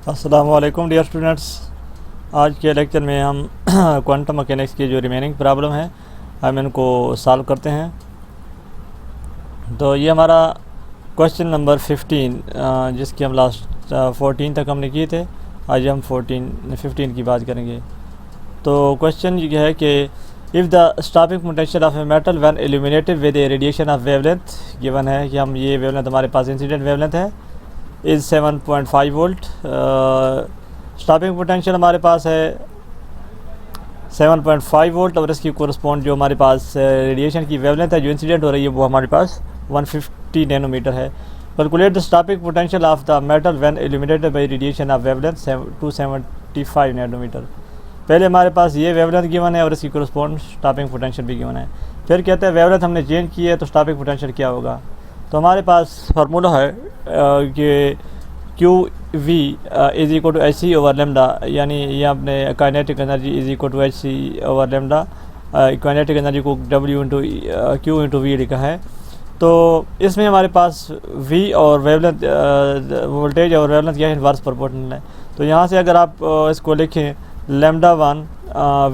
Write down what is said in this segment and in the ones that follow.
अस्सलाम वालेकुम dear students. आज के लेक्चर में हम क्वांटम मैकेनिक्स की जो रिमेनिंग प्रॉब्लम है हम इनको सॉल्व करते हैं। तो ये हमारा क्वेश्चन नंबर 15 जिसकी हम लास्ट 14 तक हमने किए थे। आज हम 15 की बात करेंगे। तो क्वेश्चन ये है कि if the stopping potential of a metal when illuminated with A radiation of wavelength given है कि हम ये वेवलेंथ हमारे पास इंसिडेंट वेवलेंथ है इज़ 7.5 वोल्ट। स्टॉपिंग पोटेंशियल हमारे पास है 7.5 वोल्ट और इसकी कोरस्पॉन्ड जो हमारे पास रेडिएशन की वेवलेंथ है जो इंसिडेंट हो रही है वो हमारे पास 150 नैनोमीटर है। Calculate the stopping potential of the metal when illuminated by radiation of wavelength 275 nanometre. पहले हमारे पास ये वेवलेंथ गिवन है और इसकी कोरस्पॉन्ड स्टॉपिंग पोटेंशियल भी गिवन है। फिर कहते हैं वेवलेंथ हमने चेंज की है तो स्टॉपिंग पोटेंशियल क्या होगा। तो हमारे पास फार्मूला है कि q V is equal to h c over lambda, यानी ये अपने kinetic energy is equal to h c over lambda. Kinetic energy को W into q into V लिखा है। तो इसमें हमारे पास वी और वेवलेंथ वोल्टेज और वेवलेंथ क्या है, इनवर्स प्रोपोर्शनल है। तो यहाँ से अगर आप इसको लिखें lambda 1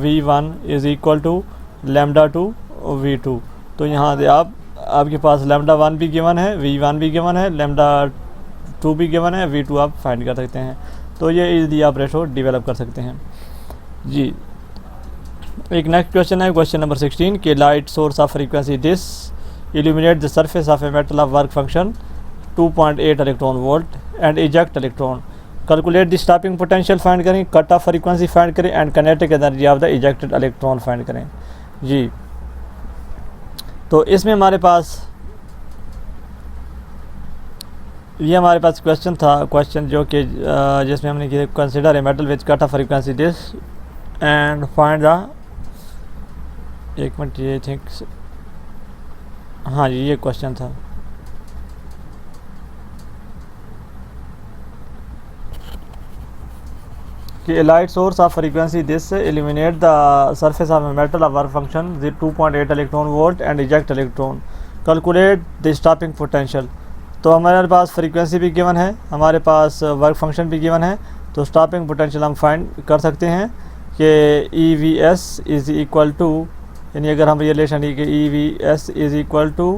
V1 is equal to lambda 2 V2। तो यहाँ से आपके पास लेमडा 1 भी गिवन है, V1 भी गिवन है, लेमडा 2 भी गिवन है, V2 आप फाइंड कर सकते हैं। तो ये इजीली आप रेशो डेवलप कर सकते हैं जी। एक नेक्स्ट क्वेश्चन है क्वेश्चन नंबर 16 कि light source of frequency this illuminate the surface of a metal of work function 2.8 electron volt and eject electron. Calculate the stopping potential find करें, cut off frequency find करें and kinetic energy of the ejected electron find करें जी। तो इसमें हमारे पास ये हमारे पास question था, क्वेश्चन जो कि जिसमें हमने किया consider a metal which cut off frequency this and find the, एक मिनट ये थिंक, हाँ जी ये क्वेश्चन था। कि light source of frequency this illuminate the surface of a metal of work function 2.8 electron volt and eject electron. Calculate the stopping potential. तो हमारे पास frequency भी गिवन है, हमारे पास वर्क फंक्शन भी गिवन है। तो स्टॉपिंग पोटेंशियल हम फाइंड कर सकते हैं कि e V s is equal to, यानी अगर हम रिलेशन कि e V s is equal to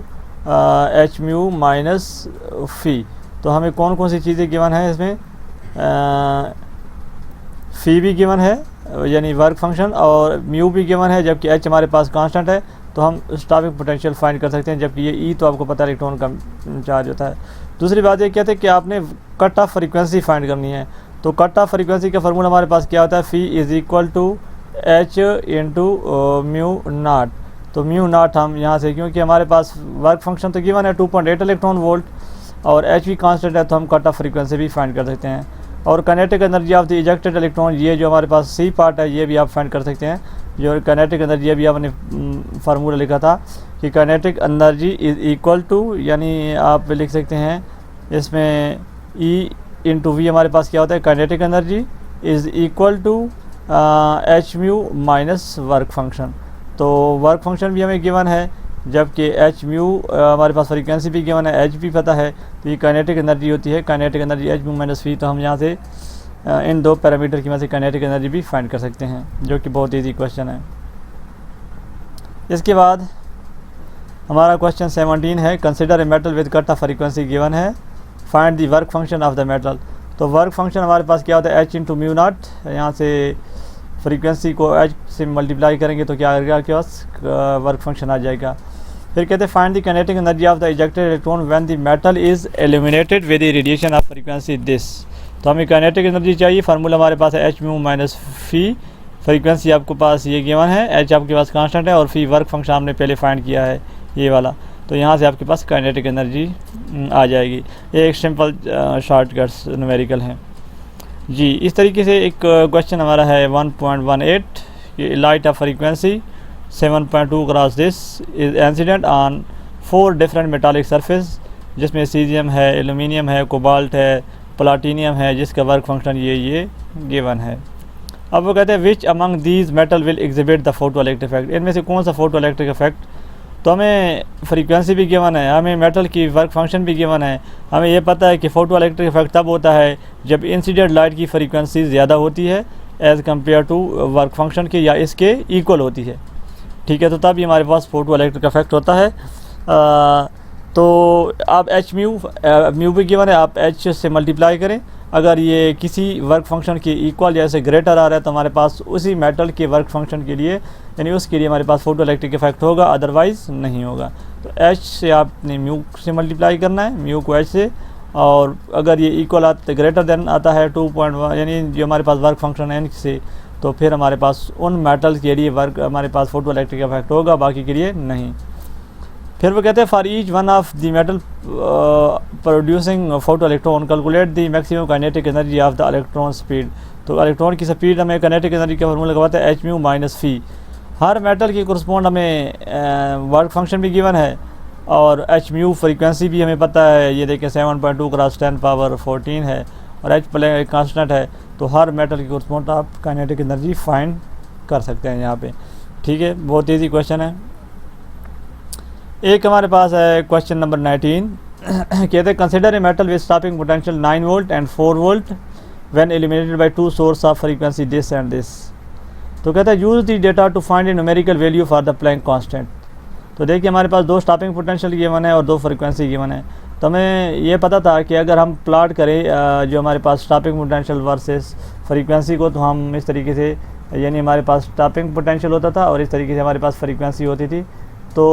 H mu minus phi. तो हमें कौन कौन सी चीज़ें गिवन है इसमें, फ़ी भी गिवन है यानी वर्क फंक्शन और म्यू भी गिवन है, जबकि एच हमारे पास कांस्टेंट है। तो हम स्टॉपिंग पोटेंशियल फाइंड कर सकते हैं, जबकि ये ई तो आपको पता है इलेक्ट्रॉन का चार्ज होता है। दूसरी बात ये कहते हैं कि आपने कट ऑफ फ्रीक्वेंसी फाइंड करनी है। तो कट ऑफ फ्रीक्वेंसी का फार्मूला हमारे पास क्या होता है, phi is equal to h into mu not. तो म्यू नॉट हम यहाँ से, क्योंकि हमारे पास वर्क फंक्शन तो गिवन है 2.8 इलेक्ट्रॉन वोल्ट और एच भी कांस्टेंट है, तो हम कट ऑफ फ्रीक्वेंसी भी फाइंड कर सकते हैं। और kinetic energy of the ejected electron, ये जो हमारे पास सी पार्ट है ये भी आप फाइंड कर सकते हैं। जो काइनेटिक एनर्जी अभी आपने फार्मूला लिखा था कि kinetic energy is equal to, यानी आप लिख सकते हैं इसमें ई इंटू वी हमारे पास क्या होता है, kinetic energy is equal to H mu minus work function. तो वर्क फंक्शन भी हमें गिवन है, जबकि एच म्यू हमारे पास फ्रीक्वेंसी भी गिवन है, एच भी पता है। तो ये काइनेटिक एनर्जी होती है, kinetic energy H mu minus V. तो हम यहाँ से इन दो पैरामीटर की वजह से काइनेटिक एनर्जी भी फाइंड कर सकते हैं, जो कि बहुत इजी क्वेश्चन है। इसके बाद हमारा क्वेश्चन 17 है consider a metal with cut off frequency given है, find the work function of the metal. तो वर्क फंक्शन हमारे पास क्या होता है, एच इंटू म्यू नॉट। यहाँ से फ्रीक्वेंसी को एच से मल्टीप्लाई करेंगे तो क्या आएगा, आपके पास वर्क फंक्शन आ जाएगा। फिर कहते हैं find the kinetic energy of the ejected electron when the metal is illuminated with the radiation of frequency this. तो हमें काइनेटिक एनर्जी चाहिए, फार्मूला हमारे पास है एच म्यू माइनस फ़ी। फ्रीक्वेंसी आपके पास ये गिवन है, एच आपके पास कांस्टेंट है और फ़ी वर्क फंक्शन हमने पहले फाइंड किया है ये वाला। तो यहाँ से आपके पास काइनेटिक एनर्जी आ जाएगी। ये एक सिंपल शॉर्टकट्स न्यूमेरिकल हैं जी। इस तरीके से एक क्वेश्चन हमारा है 1.18 कि light of frequency 7.2 cross this is incident on 4 different metallic surface, जिसमें सीजियम है, एल्यूमिनियम है, कोबाल्ट है, प्लाटीनियम है, जिसका वर्क फंक्शन ये गिवन है। अब वो कहते हैं which among these metal will exhibit the photo electric effect. इनमें से कौन सा फोटो इलेक्ट्रिक इफेक्ट तो हमें फ्रीक्वेंसी भी गिवन है, हमें मेटल की वर्क फंक्शन भी गिवन है, हमें ये पता है कि फोटो इलेक्ट्रिक इफेक्ट तब होता है जब इंसिडेंट लाइट की फ्रीक्वेंसी ज़्यादा होती है as compare to work function के या इसके इक्वल होती है, ठीक है। तो तब ही हमारे पास फोटो इलेक्ट्रिक इफेक्ट होता है। तो आप एच म्यू भी गिवन है, आप एच से मल्टीप्लाई करें। अगर ये किसी वर्क फंक्शन के इक्वल जैसे ग्रेटर आ रहा है तो हमारे पास उसी मेटल के वर्क फंक्शन के लिए यानी उसके लिए हमारे पास फोटो इलेक्ट्रिक इफेक्ट होगा, अदरवाइज़ नहीं होगा। तो एच से आपने म्यू से मल्टीप्लाई करना है, म्यू को एच से, और अगर ये इक्वल ग्रेटर देन आता है 2.1 यानी जो हमारे पास वर्क फंक्शन है से, तो फिर हमारे पास उन मेटल के लिए वर्क हमारे पास फोटो इलेक्ट्रिक इफेक्ट होगा, बाकी के लिए नहीं। फिर वो कहते हैं for each one of the metal producing photo electron calculate the maximum kinetic energy of the electron speed. तो इलेक्ट्रॉन की स्पीड हमें काइनेटिक एनर्जी का फॉर्मूला लगाते हैं एच म्यू माइनस फी। हर मेटल की कोरस्पॉन्ड हमें वर्क फंक्शन भी गिवन है और एच म्यू फ्रीक्वेंसी भी हमें पता है, ये देखें 7.2 क्रॉस 10⁻14 है और एच प्ले कांस्टेंट है। तो हर मेटल की कोरस्पॉन्ड आप काइनेटिक एनर्जी फाइंड कर सकते हैं यहाँ पे, ठीक है। बहुत ईजी क्वेश्चन है। एक हमारे पास है क्वेश्चन नंबर 19 कहते हैं consider a metal with stopping potential 9 volt and 4 volt when illuminated by two source of frequency this and this. तो कहता है use the data to find a numerical value for the Planck constant. तो देखिए हमारे पास दो stopping potential given है और दो फ्रीक्वेंसी गिवन है। तो हमें ये पता था कि अगर हम प्लॉट करें जो हमारे पास स्टॉपिंग पोटेंशियल वर्सेस फ्रीक्वेंसी को, तो हम इस तरीके से यानी हमारे पास स्टॉपिंग पोटेंशियल होता था और इस तरीके से हमारे पास फ्रीक्वेंसी होती थी। तो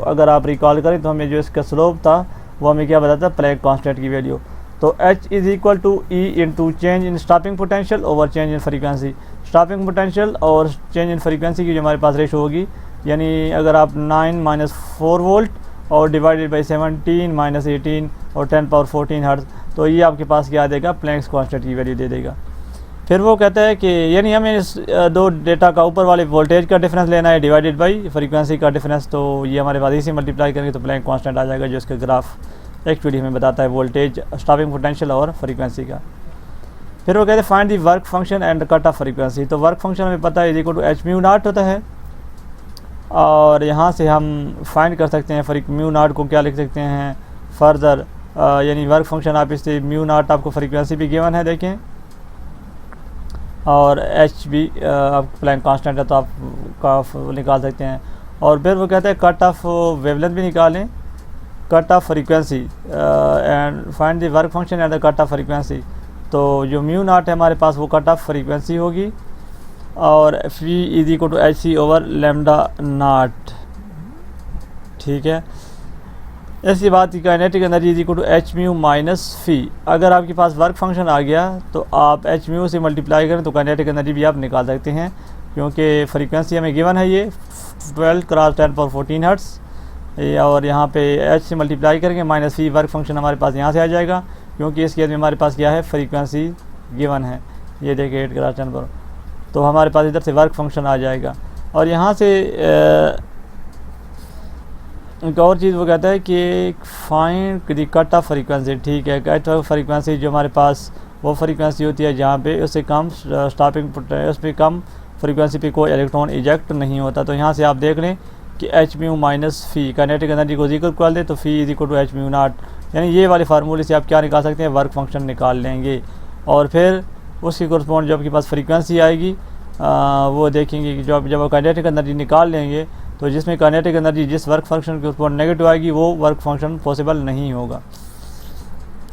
अगर आप रिकॉल करें तो हमें जो इसका स्लोप था वो हमें क्या बताता है, प्लैंक कांस्टेंट की वैल्यू। तो H is equal to E into change in stopping potential over change in frequency. Stopping potential और चेंज इन फ्रीक्वेंसी की जो हमारे पास रेशो होगी, यानी अगर आप 9 माइनस 4 वोल्ट और डिवाइडेड बाई 17 माइनस 18 और 10⁻14 हर्ट्ज, तो ये आपके पास क्या देगा, प्लैंक कांस्टेंट की वैल्यू दे देगा। फिर वो कहता है कि यानी हमें इस दो डेटा का ऊपर वाले वोल्टेज का डिफरेंस लेना है डिवाइडेड बाई फ्रीक्वेंसी का डिफरेंस। तो ये हमारे पास इसी मल्टीप्लाई करेंगे तो प्लैंक कांस्टेंट आ जाएगा, जो इसका ग्राफ एक्चुअली हमें बताता है वोल्टेज, स्टॉपिंग पोटेंशियल और फ्रीक्वेंसी का। फिर वो कहते हैं find the work function and cut off frequency. तो वर्क फंक्शन हमें पता है equal to H mu naught होता है और यहाँ से हम फाइंड कर सकते हैं म्यू नॉट को क्या लिख सकते हैं फर्दर, यानी वर्क फंक्शन आप इससे म्यू नॉट आपको फ्रीक्वेंसी भी गिवन है देखें और एच भी आप प्लैंक कांस्टेंट है तो आप का निकाल सकते हैं। और फिर वो कहते हैं कट ऑफ वेवलेंथ भी निकालें, cut off frequency and find the work function and the cut off frequency. तो जो म्यू नॉट है हमारे पास वो कट ऑफ फ्रीक्वेंसी होगी और phi is equal to h c over lambda not, ठीक है। ऐसी बात की kinetic energy is equal to H mu minus phi. अगर आपके पास वर्क फंक्शन आ गया तो आप एच म्यू से मल्टीप्लाई करें तो काइनेटिक एनर्जी भी आप निकाल सकते हैं, क्योंकि फ्रीक्वेंसी हमें गिवन है ये 12 क्रॉस 10⁻14 हर्ट्ज और यहाँ पे एच से मल्टीप्लाई करेंगे माइनस फी, वर्क फंक्शन हमारे पास यहाँ से आ जाएगा क्योंकि इस केस में हमारे पास क्या है, फ्रीक्वेंसी गिवन है, ये देखिए 8 क्रॉस 10 पर, तो हमारे पास इधर से वर्क फंक्शन आ जाएगा। और यहाँ से एक और चीज़ वो कहता है कि find the cut off frequency, ठीक है। कट ऑफ फ्रीक्वेंसी जो हमारे पास वो फ्रीक्वेंसी होती है जहाँ पे उससे कम स्टॉपिंग उस पर कम फ्रीक्वेंसी पे कोई इलेक्ट्रॉन इजेक्ट नहीं होता। तो यहाँ से आप देख लें कि h mu minus phi kinetic energy को इक्वल कर दे तो phi is equal to H mu not, यानी ये वाले फार्मूले से आप क्या निकाल सकते हैं, वर्क फंक्शन निकाल लेंगे। और फिर उसकी कोरस्पॉन्ड जो आपके पास फ्रीक्वेंसी आएगी वो देखेंगे कि जब आप काइनेटिक एनर्जी निकाल लेंगे तो जिसमें काइनेटिक एनर्जी जिस वर्क फंक्शन के ऊपर नेगेटिव आएगी वो वर्क फंक्शन पॉसिबल नहीं होगा।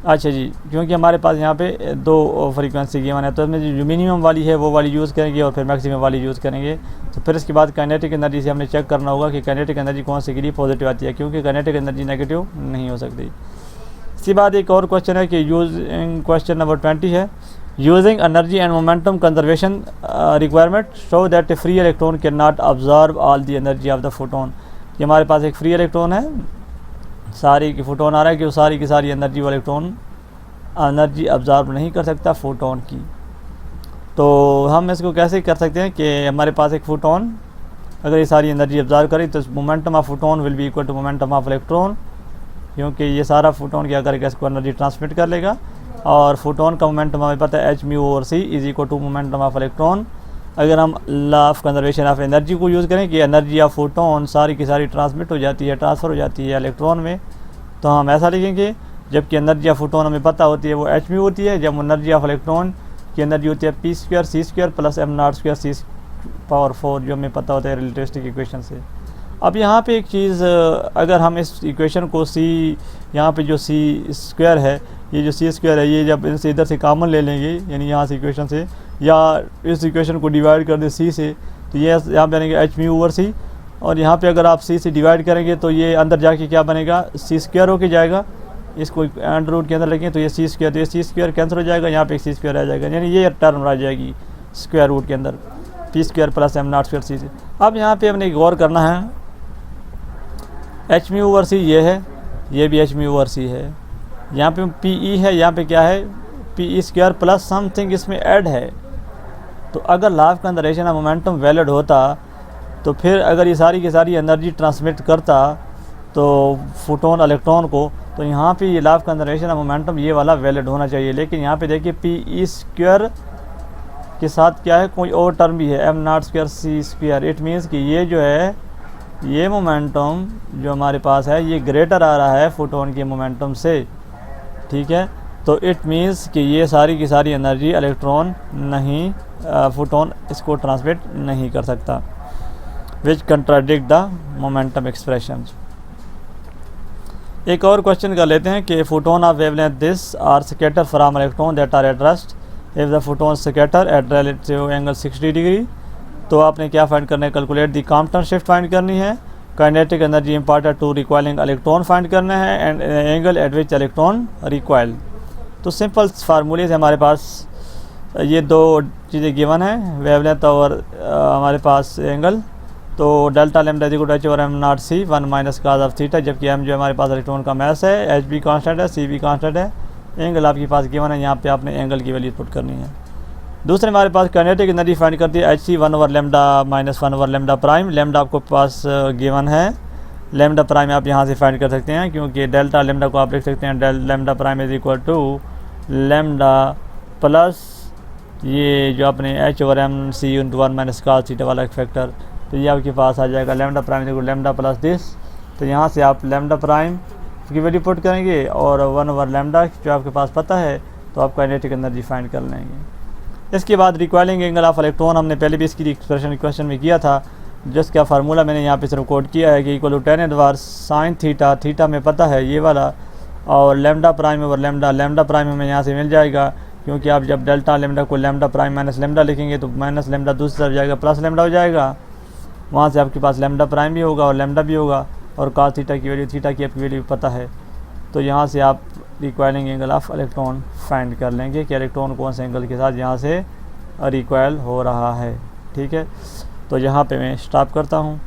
अच्छा जी, क्योंकि हमारे पास यहाँ पे दो फ्रीक्वेंसी गिवन है तो इसमें जो मिनिमम वाली है वो वाली यूज़ करेंगे और फिर मैक्सिमम वाली यूज़ करेंगे। तो फिर इसके बाद काइनेटिक एनर्जी से हमने चेक करना होगा कि काइनेटिक एनर्जी कौन से के लिए पॉजिटिव आती है, क्योंकि काइनेटिक एनर्जी नेगेटिव नहीं हो सकती। इसके बाद एक और क्वेश्चन है कि यूजिंग क्वेश्चन नंबर 20 है, using energy and momentum conservation requirement show that A free electron can not observe all the energy of the photon. ये हमारे पास एक फ्री इलेक्ट्रॉन है, सारी की फोटोन आ रहा है कि वो सारी की सारी एनर्जी वो इलेक्ट्रॉन एनर्जी ऑब्जर्व नहीं कर सकता फोटोन की। तो हम इसको कैसे कर सकते हैं कि हमारे पास एक फोटोन अगर ये सारी एनर्जी ऑब्जर्व करे तो momentum of photon will be equal to momentum of electron, क्योंकि ये सारा फोटोन क्या करेगा, इसको एनर्जी ट्रांसमिट कर लेगा। और फोटोन का मोमेंटम हमें पता है एच म्यू और c is equal to momentum of electron, अगर हम law of conservation of energy को यूज़ करें कि एनर्जी ऑफ फोटोन सारी की सारी ट्रांसमिट हो जाती है, ट्रांसफ़र हो जाती है इलेक्ट्रॉन में, तो हम ऐसा लिखेंगे जबकि एनर्जी ऑफ फोटोन हमें पता होती है वो h म्यू होती है, जब एनर्जी ऑफ इलेक्ट्रॉन की एनर्जी होती है p square c square plus m0 square c⁴ जो हमें पता होता है रिलेटिविस्टिक इक्वेशन से। अब यहाँ पे एक चीज़, अगर हम इस इक्वेशन को c, यहाँ पे जो c स्क्वायर है, ये जो c स्क्वायर है, ये जब इनसे इधर से कॉमन ले लेंगे यानी यहाँ से इक्वेशन से, या इस इक्वेशन को डिवाइड कर दें c से, तो ये यहाँ बनेगा h म्यू ओवर c, और यहाँ पे अगर आप c से डिवाइड करेंगे तो ये अंदर जाके क्या बनेगा, c स्क्वायर होके जाएगा। इसको अंडर रूट के अंदर रखें तो ये c स्क्वायर, तो ये c स्क्वायर कैंसिल हो जाएगा, यहाँ पे एक c स्क्वायर आ जाएगा, यानी ये टर्म रह जाएगी स्क्वायर रूट के अंदर p square plus m0 square c से। अब यहाँ पे हमने गौर करना है, h म्यू ओवर c ये है, ये भी h म्यू ओवर c है, यहाँ पे pe है, यहाँ पे क्या है pe स्क्वायर प्लस समथिंग इसमें ऐड है। तो अगर law of conservation of momentum valid होता तो फिर अगर ये सारी की सारी एनर्जी ट्रांसमिट करता तो फोटोन इलेक्ट्रॉन को, तो यहाँ पे ये law of conservation of momentum ये वाला वैलिड होना चाहिए। लेकिन यहाँ पे देखिए pe स्क्वायर के साथ क्या है, कोई और टर्म भी है m0 square c square. It means कि ये जो है, ये मोमेंटम जो हमारे पास है ये ग्रेटर आ रहा है फोटोन के मोमेंटम से, ठीक है। तो इट मीन्स कि ये सारी की सारी एनर्जी इलेक्ट्रॉन नहीं, फोटोन इसको ट्रांसमिट नहीं कर सकता, which contradict the momentum expression. एक और क्वेश्चन कर लेते हैं कि photon of wavelength this are scatter from electron that are at rest if the photon scatter at relative angle 60 degree. तो आपने क्या फाइंड करना है, calculate the Compton shift find करनी है, kinetic energy imparted to recoiling electron find करना है, and angle eight which electron recoil. तो सिंपल फार्मूले से हमारे पास ये दो चीज़ें गिवन है, वेवलेंथ और हमारे पास एंगल। तो delta lambda equal to h over m0 c 1 minus cos of theta, जबकि m जो हमारे पास इलेक्ट्रॉन का मास है, h भी कांस्टेंट है, c भी कांस्टेंट है, एंगल आपके पास गिवन है, यहाँ पे आपने एंगल की वैल्यू पुट करनी है। दूसरे हमारे पास काइनेटिक एनर्जी फाइंड करती है h c 1 over lambda minus 1 over lambda prime. Lambda आपको पास गिवन है, लैम्डा प्राइम आप यहाँ से फाइंड कर सकते हैं, क्योंकि डेल्टा लैम्डा को आप लिख सकते हैं lambda prime is equal to lambda plus ये जो अपने h over m c into 1 minus cos theta वाला एक फैक्टर, तो ये आपके पास आ जाएगा lambda prime equal lambda plus this. तो यहाँ से आप लैम्डा प्राइम की वैल्यू पुट करेंगे और 1 ओवर लैम्डा जो आपके पास पता है, तो आप काइनेटिक एनर्जी फाइंड कर लेंगे। इसके बाद रिकॉइलिंग एंगल ऑफ इलेक्ट्रॉन, हमने पहले भी इसकी एक्सप्रेशन क्वेश्चन में किया था, जिसका फार्मूला मैंने यहाँ पे सिर्फ कोड किया है कि equal to tan inverse sine theta, theta में पता है ये वाला, और lambda prime over lambda, lambda prime हमें यहाँ से मिल जाएगा, क्योंकि आप जब डेल्टा लैम्डा को लैम्डा प्राइम माइनस लैम्डा लिखेंगे तो माइनस लैम्डा दूसरी तरफ जाएगा, प्लस लैम्डा हो जाएगा, वहाँ से आपके पास लैम्डा प्राइम भी होगा और लैम्डा भी होगा, और cos थीटा की वैल्यू, थीटा की आपकी वैल्यू पता है। तो यहाँ से आप recoiling angle of electron find कर लेंगे कि इलेक्ट्रॉन कौन से एंगल के साथ यहाँ से रिकॉइल हो रहा है, ठीक है। तो यहाँ पे मैं स्टॉप करता हूँ।